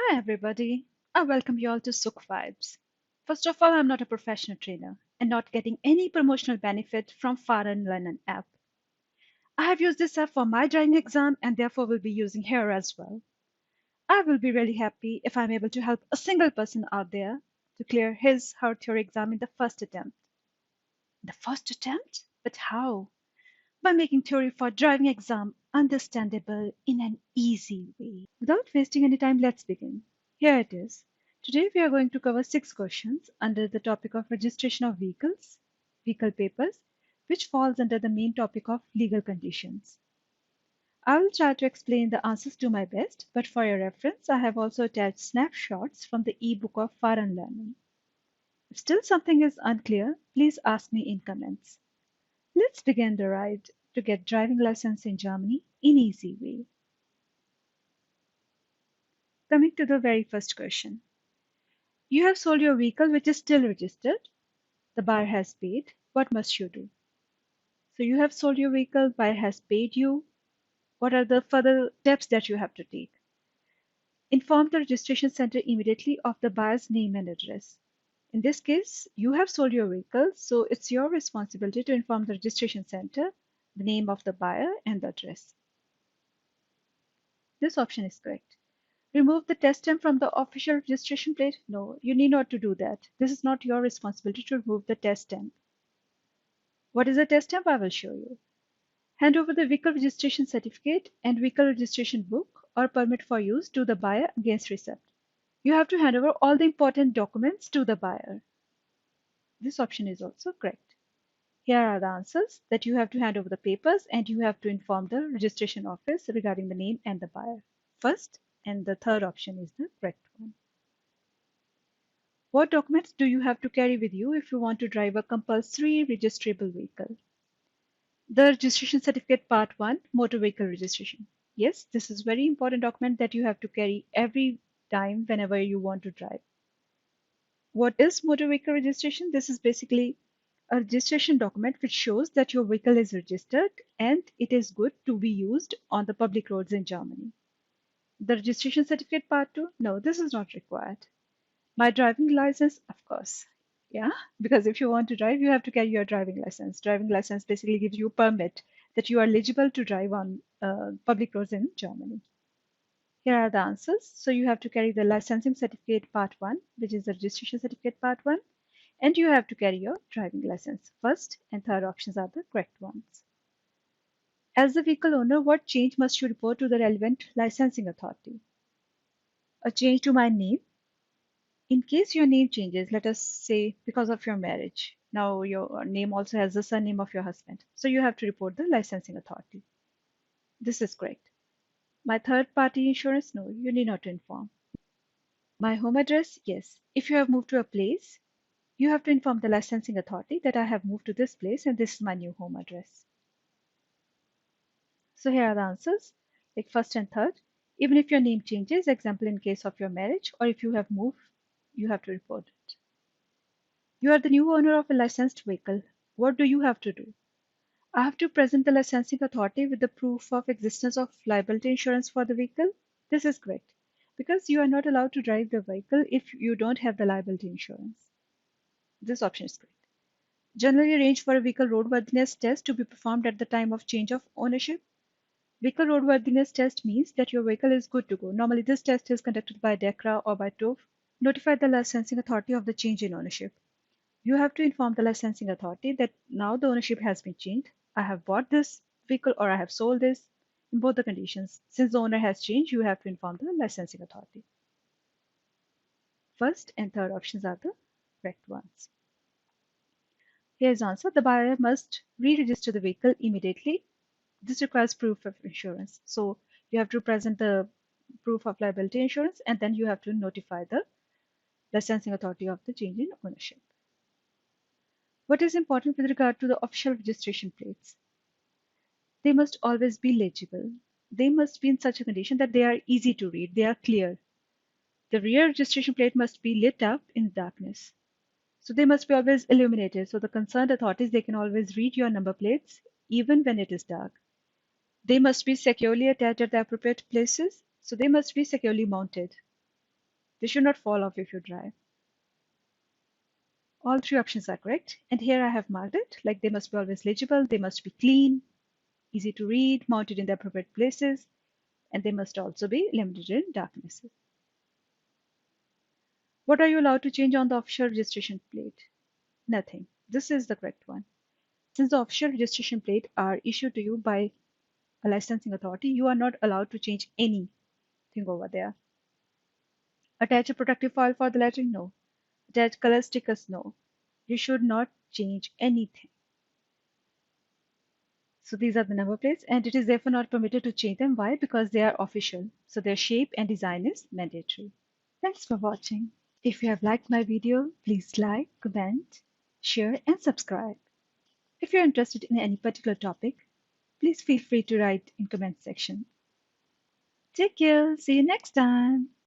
Hi, everybody. I welcome you all to Sukh Vibes. First of all, I'm not a professional trainer and not getting any promotional benefit from Foreign Learning app. I have used this app for my driving exam and therefore will be using here as well. I will be really happy if I'm able to help a single person out there to clear her theory exam in the first attempt. The first attempt? But how? By making theory for driving exam understandable in an easy way. Without wasting any time, let's begin. Here it is. Today we are going to cover 6 questions under the topic of registration of vehicles, vehicle papers, which falls under the main topic of legal conditions. I will try to explain the answers to my best, but for your reference, I have also attached snapshots from the ebook of Foreign Learning. If still something is unclear, please ask me in comments. Let's begin the ride to get driving license in Germany in easy way. Coming to the very first question. You have sold your vehicle which is still registered. The buyer has paid. What must you do? So you have sold your vehicle, buyer has paid you. What are the further steps that you have to take? Inform the registration center immediately of the buyer's name and address. In this case, you have sold your vehicle, so it's your responsibility to inform the registration center the name of the buyer and the address. This option is correct. Remove the test stamp from the official registration plate? No, you need not to do that. This is not your responsibility to remove the test stamp. What is a test stamp? I will show you. Hand over the vehicle registration certificate and vehicle registration book or permit for use to the buyer against receipt. You have to hand over all the important documents to the buyer. This option is also correct. Here are the answers that you have to hand over the papers and you have to inform the registration office regarding the name and the buyer. First and the third option is the correct one. What documents do you have to carry with you if you want to drive a compulsory registrable vehicle? The registration certificate part 1, motor vehicle registration. Yes, this is very important document that you have to carry every time whenever you want to drive. What is motor vehicle registration? This is basically a registration document which shows that your vehicle is registered and it is good to be used on the public roads in Germany. The registration certificate part 2? No, this is not required. My driving license, of course. Yeah, because if you want to drive, you have to carry your driving license. Driving license basically gives you a permit that you are eligible to drive on public roads in Germany. Here are the answers. So you have to carry the licensing certificate part 1, which is the registration certificate part 1, and you have to carry your driving license. First and third options are the correct ones. As the vehicle owner, what change must you report to the relevant licensing authority? A change to my name. In case your name changes, let us say because of your marriage, now your name also has the surname of your husband. So you have to report the licensing authority. This is correct. My third party insurance, no, you need not to inform. My home address, yes. If you have moved to a place, you have to inform the licensing authority that I have moved to this place and this is my new home address. So here are the answers, like first and third. Even if your name changes, example in case of your marriage, or if you have moved, you have to report it. You are the new owner of a licensed vehicle. What do you have to do? I have to present the licensing authority with the proof of existence of liability insurance for the vehicle. This is correct because you are not allowed to drive the vehicle if you don't have the liability insurance. This option is correct. Generally arrange for a vehicle roadworthiness test to be performed at the time of change of ownership. Vehicle roadworthiness test means that your vehicle is good to go. Normally this test is conducted by DEKRA or by TOF. Notify the licensing authority of the change in ownership. You have to inform the licensing authority that now the ownership has been changed. I have bought this vehicle or I have sold this. In both the conditions, since the owner has changed, you have to inform the licensing authority. First and third options are the correct ones. Here's the answer. The buyer must re-register the vehicle immediately. This requires proof of insurance. So you have to present the proof of liability insurance and then you have to notify the licensing authority of the change in ownership. What is important with regard to the official registration plates? They must always be legible. They must be in such a condition that they are easy to read, they are clear. The rear registration plate must be lit up in darkness. So they must be always illuminated so the concerned authorities they can always read your number plates even when it is dark. They must be securely attached at the appropriate places, so they must be securely mounted. They should not fall off if you drive. All three options are correct. And here I have marked it, like they must be always legible, they must be clean, easy to read, mounted in the appropriate places, and they must also be limited in darkness. What are you allowed to change on the official registration plate? Nothing. This is the correct one. Since the official registration plate are issued to you by a licensing authority, you are not allowed to change anything over there. Attach a protective file for the lettering? No. Attach color stickers? No. You should not change anything. So these are the number plates, and it is therefore not permitted to change them. Why? Because they are official. So their shape and design is mandatory. Thanks for watching. If you have liked my video, please like, comment, share, and subscribe. If you're interested in any particular topic, please feel free to write in comment section. Take care. See you next time.